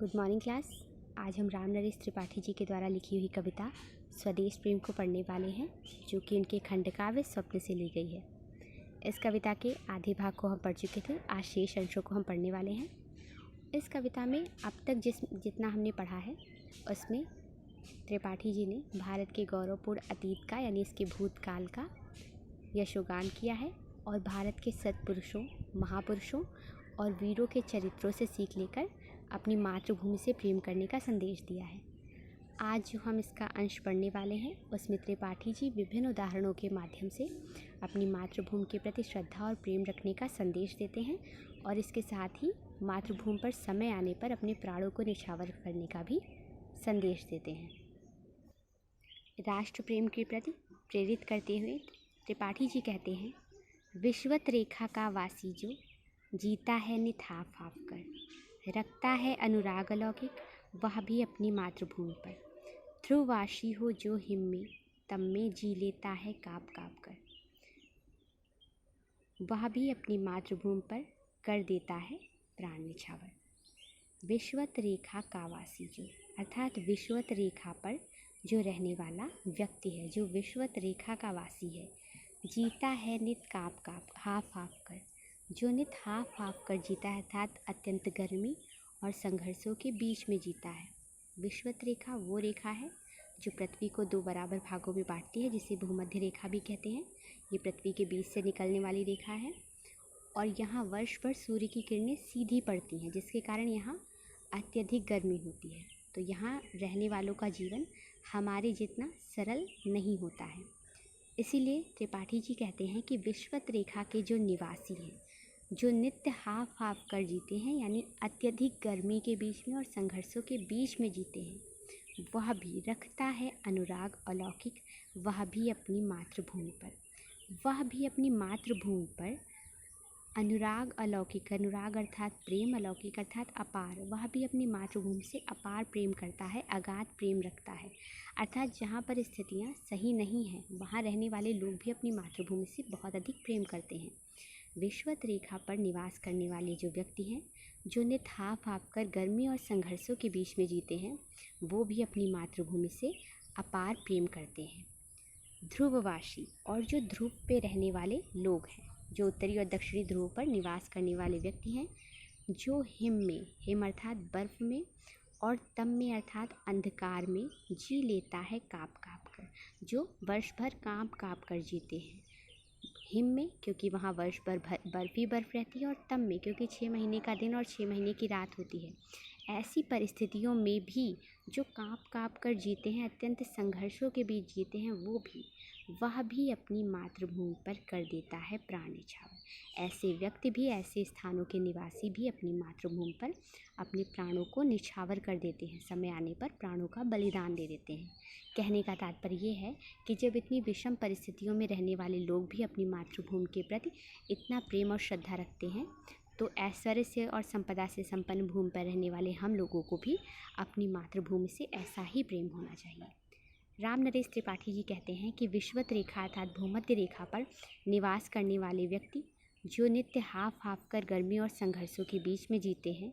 Good morning class. आज हम राम नरेश त्रिपाठी जी के द्वारा लिखी हुई कविता स्वदेश प्रेम को पढ़ने वाले हैं, जो कि उनके खंडकाव्य स्वप्न से ली गई है। इस कविता के आधे भाग को हम पढ़ चुके थे, आज शेष अंशों को हम पढ़ने वाले हैं। इस कविता में अब तक जितना हमने पढ़ा है उसमें त्रिपाठी जी ने भारत के गौरवपूर्ण अतीत का यानी इसके भूतकाल का यशोगान किया है और भारत के सत्पुरुषों, महापुरुषों और वीरों के चरित्रों से सीख लेकर अपनी मातृभूमि से प्रेम करने का संदेश दिया है। आज जो हम इसका अंश पढ़ने वाले हैं उसमें त्रिपाठी जी विभिन्न उदाहरणों के माध्यम से अपनी मातृभूमि के प्रति श्रद्धा और प्रेम रखने का संदेश देते हैं और इसके साथ ही मातृभूमि पर समय आने पर अपने प्राणों को निछावर करने का भी संदेश देते हैं। राष्ट्र प्रेम के प्रति प्रेरित करते हुए त्रिपाठी जी कहते हैं, विश्वत रेखा का वासी जो जीता है नित हाफ हाफ कर, रखता है अनुराग अलौकिक वह भी अपनी मातृभूमि पर, ध्रुववासी हो जो हिम में तम में जी लेता है काँप काँप कर, वह भी अपनी मातृभूमि पर कर देता है प्राण निछावर। विश्वत रेखा का वासी जो अर्थात विश्वत रेखा पर जो रहने वाला व्यक्ति है, जो विश्वत रेखा का वासी है, जीता है नित काँप काँप हाफ हाफ कर, जो नित हाफ हाफ कर जीता है अर्थात अत्यंत गर्मी और संघर्षों के बीच में जीता है। विश्वत रेखा वो रेखा है जो पृथ्वी को दो बराबर भागों में बांटती है, जिसे भूमध्य रेखा भी कहते हैं। ये पृथ्वी के बीच से निकलने वाली रेखा है और यहाँ वर्ष भर सूर्य की किरणें सीधी पड़ती हैं, जिसके कारण यहाँ अत्यधिक गर्मी होती है। तो यहाँ रहने वालों का जीवन हमारे जितना सरल नहीं होता है। इसीलिए त्रिपाठी जी कहते हैं कि विश्वत रेखा के जो निवासी हैं, जो नित्य हाफ हाफ कर जीते हैं यानी अत्यधिक गर्मी के बीच में और संघर्षों के बीच में जीते हैं, वह भी रखता है अनुराग अलौकिक वह भी अपनी मातृभूमि पर, वह भी अपनी मातृभूमि पर अनुराग अलौकिक, अनुराग अर्थात प्रेम, अलौकिक अर्थात अपार, वह भी अपनी मातृभूमि से अपार प्रेम करता है, अगाध प्रेम रखता है। अर्थात जहाँ पर स्थितियाँ सही नहीं हैं वहाँ रहने वाले लोग भी अपनी मातृभूमि से बहुत अधिक प्रेम करते हैं। विश्वत रेखा पर निवास करने वाले जो व्यक्ति हैं, जो नित हाफ हाफ कर गर्मी और संघर्षों के बीच में जीते हैं, वो भी अपनी मातृभूमि से अपार प्रेम करते हैं। ध्रुववासी और जो ध्रुव पे रहने वाले लोग हैं, जो उत्तरी और दक्षिणी ध्रुव पर निवास करने वाले व्यक्ति हैं, जो हिम में, हिम अर्थात बर्फ में, और तम में अर्थात अंधकार में जी लेता है काँप काँप कर, जो वर्ष भर काँप काँप कर जीते हैं। हिम में क्योंकि वहाँ वर्ष भर बर्फ ही बर्फ रहती है, और तम में क्योंकि 6 महीने का दिन और 6 महीने की रात होती है। ऐसी परिस्थितियों में भी जो काँप काँप कर जीते हैं, अत्यंत संघर्षों के बीच जीते हैं, वह भी अपनी मातृभूमि पर कर देता है प्राण निछावर। ऐसे व्यक्ति भी, ऐसे स्थानों के निवासी भी अपनी मातृभूमि पर अपने प्राणों को निछावर कर देते हैं, समय आने पर प्राणों का बलिदान दे देते हैं। कहने का तात्पर्य ये है कि जब इतनी विषम परिस्थितियों में रहने वाले लोग भी अपनी मातृभूमि के प्रति इतना प्रेम और श्रद्धा रखते हैं, तो ऐश्वर्य से और संपदा से संपन्न भूमि पर रहने वाले हम लोगों को भी अपनी मातृभूमि से ऐसा ही प्रेम होना चाहिए। राम नरेश त्रिपाठी जी कहते हैं कि विश्वत रेखा अर्थात भूमध्य रेखा पर निवास करने वाले व्यक्ति, जो नित्य हाफ हाफ कर गर्मी और संघर्षों के बीच में जीते हैं,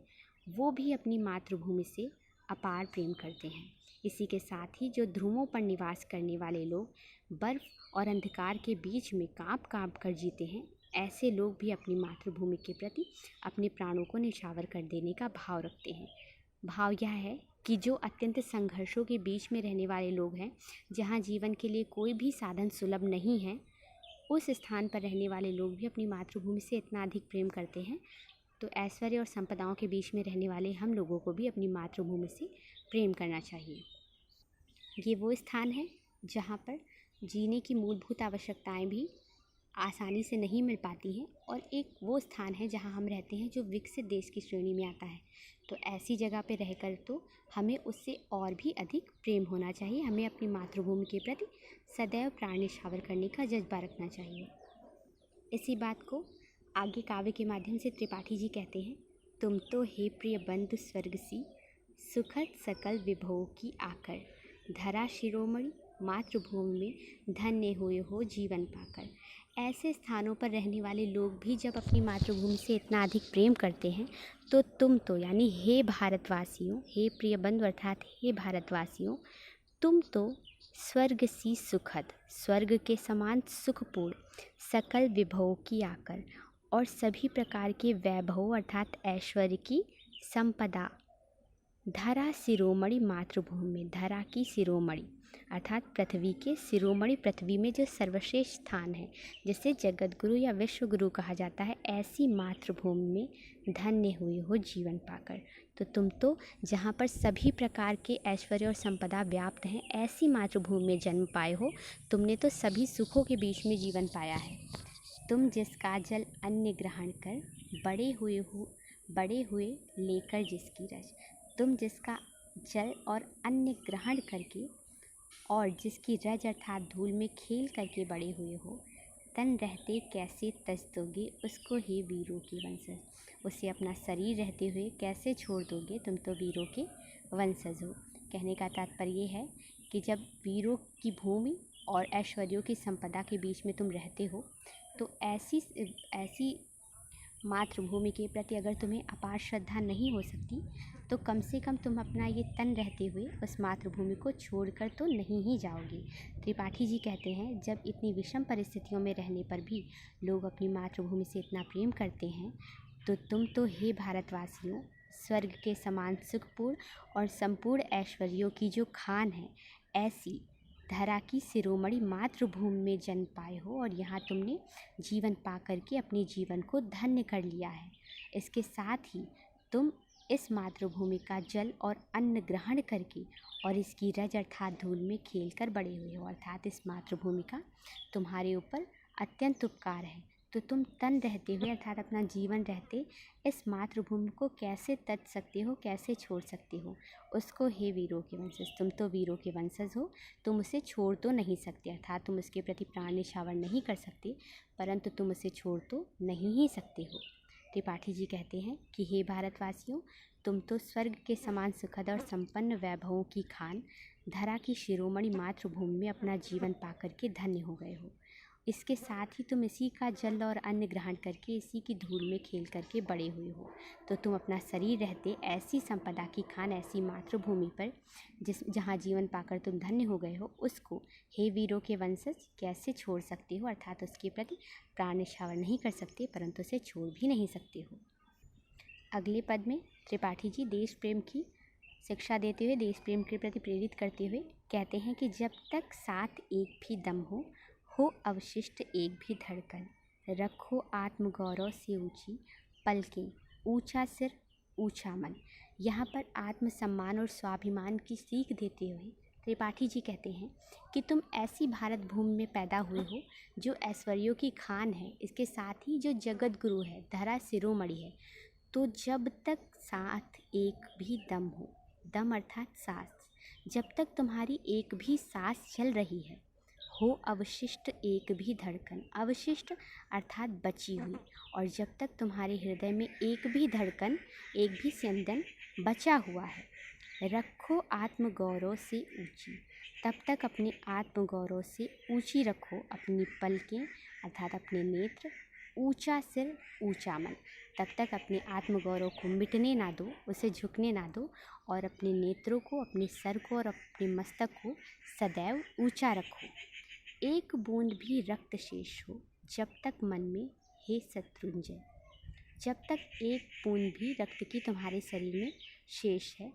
वो भी अपनी मातृभूमि से अपार प्रेम करते हैं। इसी के साथ ही जो ध्रुवों पर निवास करने वाले लोग बर्फ़ और अंधकार के बीच में काँप काँप कर जीते हैं, ऐसे लोग भी अपनी मातृभूमि के प्रति अपने प्राणों को निछावर कर देने का भाव रखते हैं। भाव यह है कि जो अत्यंत संघर्षों के बीच में रहने वाले लोग हैं, जहाँ जीवन के लिए कोई भी साधन सुलभ नहीं है, उस स्थान पर रहने वाले लोग भी अपनी मातृभूमि से इतना अधिक प्रेम करते हैं, तो ऐश्वर्य और संपदाओं के बीच में रहने वाले हम लोगों को भी अपनी मातृभूमि से प्रेम करना चाहिए। ये वो स्थान है जहाँ पर जीने की मूलभूत आवश्यकताएं भी आसानी से नहीं मिल पाती हैं, और एक वो स्थान है जहाँ हम रहते हैं जो विकसित देश की श्रेणी में आता है। तो ऐसी जगह पे रहकर तो हमें उससे और भी अधिक प्रेम होना चाहिए। हमें अपनी मातृभूमि के प्रति सदैव प्राण निछावर करने का जज्बा रखना चाहिए। इसी बात को आगे काव्य के माध्यम से त्रिपाठी जी कहते हैं, तुम तो हे प्रिय बंधु स्वर्ग सी, सुखद सकल विभवों की आकर, धरा शिरोमणि मातृभूमि में धन्य हुए हो जीवन पाकर। ऐसे स्थानों पर रहने वाले लोग भी जब अपनी मातृभूमि से इतना अधिक प्रेम करते हैं तो तुम तो यानी हे भारतवासियों, हे प्रिय बंधु अर्थात हे भारतवासियों, तुम तो स्वर्ग सी सुखद, स्वर्ग के समान सुखपूर्ण, सकल विभवों की आकर और सभी प्रकार के वैभवों अर्थात ऐश्वर्य की संपदा, धरा शिरोमणि मातृभूमि में, धरा की शिरोमणि अर्थात पृथ्वी के शिरोमणि, पृथ्वी में जो सर्वश्रेष्ठ स्थान है जिसे जगत गुरु या विश्व गुरु कहा जाता है, ऐसी मातृभूमि में धन्य हुए हो जीवन पाकर। तो तुम तो जहाँ पर सभी प्रकार के ऐश्वर्य और संपदा व्याप्त हैं, ऐसी मातृभूमि में जन्म पाए हो, तुमने तो सभी सुखों के बीच में जीवन पाया है। तुम जिसका जल अन्न ग्रहण कर बड़े हुए लेकर जिसकी रज, तुम जिसका जल और अन्न ग्रहण करके और जिसकी रज अर्थात धूल में खेल करके बड़े हुए हो, तन रहते कैसे तज दोगे उसको हे वीरों के वंशज, उसे अपना शरीर रहते हुए कैसे छोड़ दोगे, तुम तो वीरों के वंशज हो। कहने का तात्पर्य है कि जब वीरों की भूमि और ऐश्वर्यों की संपदा के बीच में तुम रहते हो, तो ऐसी मातृभूमि के प्रति अगर तुम्हें अपार श्रद्धा नहीं हो सकती, तो कम से कम तुम अपना ये तन रहते हुए उस मातृभूमि को छोड़कर तो नहीं ही जाओगे। त्रिपाठी जी कहते हैं, जब इतनी विषम परिस्थितियों में रहने पर भी लोग अपनी मातृभूमि से इतना प्रेम करते हैं, तो तुम तो हे भारतवासियों, स्वर्ग के समान सुखपूर्ण और संपूर्ण ऐश्वर्यों की जो खान है, ऐसी धरा की शिरोमणि मातृभूमि में जन्म पाए हो और यहाँ तुमने जीवन पा करके अपने जीवन को धन्य कर लिया है। इसके साथ ही तुम इस मातृभूमि का जल और अन्न ग्रहण करके और इसकी रज अर्थात धूल में खेलकर बड़े हुए हो, अर्थात इस मातृभूमि का तुम्हारे ऊपर अत्यंत उपकार है। तो तुम तन रहते हुए अर्थात अपना जीवन रहते इस मातृभूमि को कैसे तज सकते हो, कैसे छोड़ सकते हो उसको, हे वीरों के वंशज, तुम तो वीरों के वंशज हो, तुम उसे छोड़ तो नहीं सकते, अर्थात तुम उसके प्रति प्राण निछावर नहीं कर सकते, परंतु तुम उसे छोड़ तो नहीं ही सकते हो। त्रिपाठी जी कहते हैं कि हे भारतवासियों, तुम तो स्वर्ग के समान सुखद और संपन्न वैभवों की खान, धरा की शिरोमणि मातृभूमि में अपना जीवन पाकर के धन्य हो गए हो। इसके साथ ही तुम इसी का जल और अन्न ग्रहण करके इसी की धूल में खेल करके बड़े हुए हो, तो तुम अपना शरीर रहते ऐसी संपदा की खान, ऐसी मातृभूमि पर जहाँ जीवन पाकर तुम धन्य हो गए हो, उसको हे वीरों के वंशज कैसे छोड़ सकते हो, अर्थात उसके प्रति प्राण न्यौछावर नहीं कर सकते, परंतु उसे छोड़ भी नहीं सकते हो। अगले पद में त्रिपाठी जी देश प्रेम की शिक्षा देते हुए, देश प्रेम के प्रति प्रेरित करते हुए कहते हैं कि जब तक साथ एक भी दम हो अवशिष्ट एक भी धड़कन, रखो आत्मगौरव से ऊंची पलकें, ऊंचा सिर ऊंचा मन। यहाँ पर आत्मसम्मान और स्वाभिमान की सीख देते हुए त्रिपाठी जी कहते हैं कि तुम ऐसी भारत भूमि में पैदा हुए हो जो ऐश्वर्यों की खान है, इसके साथ ही जो जगत गुरु है, धरा शिरोमणि है। तो जब तक साथ एक भी दम हो, दम अर्थात सांस, जब तक तुम्हारी एक भी सांस चल रही है, हो अवशिष्ट एक भी धड़कन, अवशिष्ट अर्थात बची हुई, और जब तक तुम्हारे हृदय में एक भी धड़कन, एक भी स्यंदन बचा हुआ है, रखो आत्मगौरव से ऊंची, तब तक अपने आत्मगौरव से ऊंची रखो अपनी पलकें अर्थात अपने नेत्र, ऊंचा सिर ऊंचा मन, तब तक अपने आत्मगौरव को मिटने ना दो, उसे झुकने ना दो, और अपने नेत्रों को, अपने सर को और अपने मस्तक को सदैव ऊंचा रखो। एक बूंद भी रक्त शेष हो जब तक मन में, हे शत्रुंजय, जब तक एक बूंद भी रक्त की तुम्हारे शरीर में शेष है,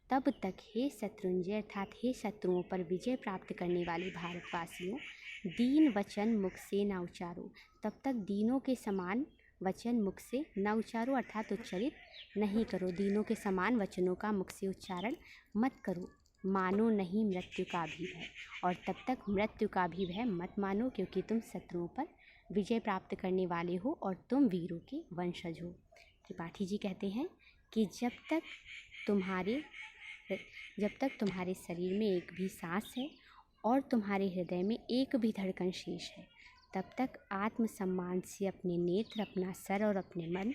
तब तक हे शत्रुंजय अर्थात हे शत्रुओं पर विजय प्राप्त करने वाले भारतवासियों, दीन वचन मुख से न उच्चारो, तब तक दीनों के समान वचन मुख से न उच्चारो अर्थात उच्चारित नहीं करो, दीनों के समान वचनों का मुख से उच्चारण मत करो, मानो नहीं मृत्यु का भी भय, और तब तक मृत्यु का भी भय मत मानो, क्योंकि तुम शत्रुओं पर विजय प्राप्त करने वाले हो और तुम वीरों के वंशज हो। त्रिपाठी जी कहते हैं कि जब तक तुम्हारे शरीर में एक भी सांस है और तुम्हारे हृदय में एक भी धड़कन शेष है, तब तक आत्मसम्मान से अपने नेत्र, अपना सर और अपने मन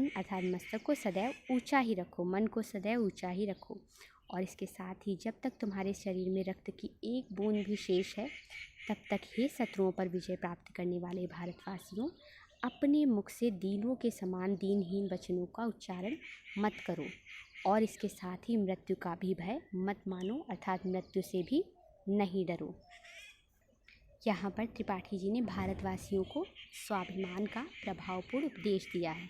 अर्थात मस्तक को सदैव ऊंचा ही रखो, मन को सदैव ऊंचा ही रखो। और इसके साथ ही जब तक तुम्हारे शरीर में रक्त की एक बूंद भी शेष है, तब तक हे शत्रुओं पर विजय प्राप्त करने वाले भारतवासियों, अपने मुख से दीनों के समान दीनहीन वचनों का उच्चारण मत करो और इसके साथ ही मृत्यु का भी भय मत मानो, अर्थात मृत्यु से भी नहीं डरो। यहाँ पर त्रिपाठी जी ने भारतवासियों को स्वाभिमान का प्रभावपूर्ण उपदेश दिया है।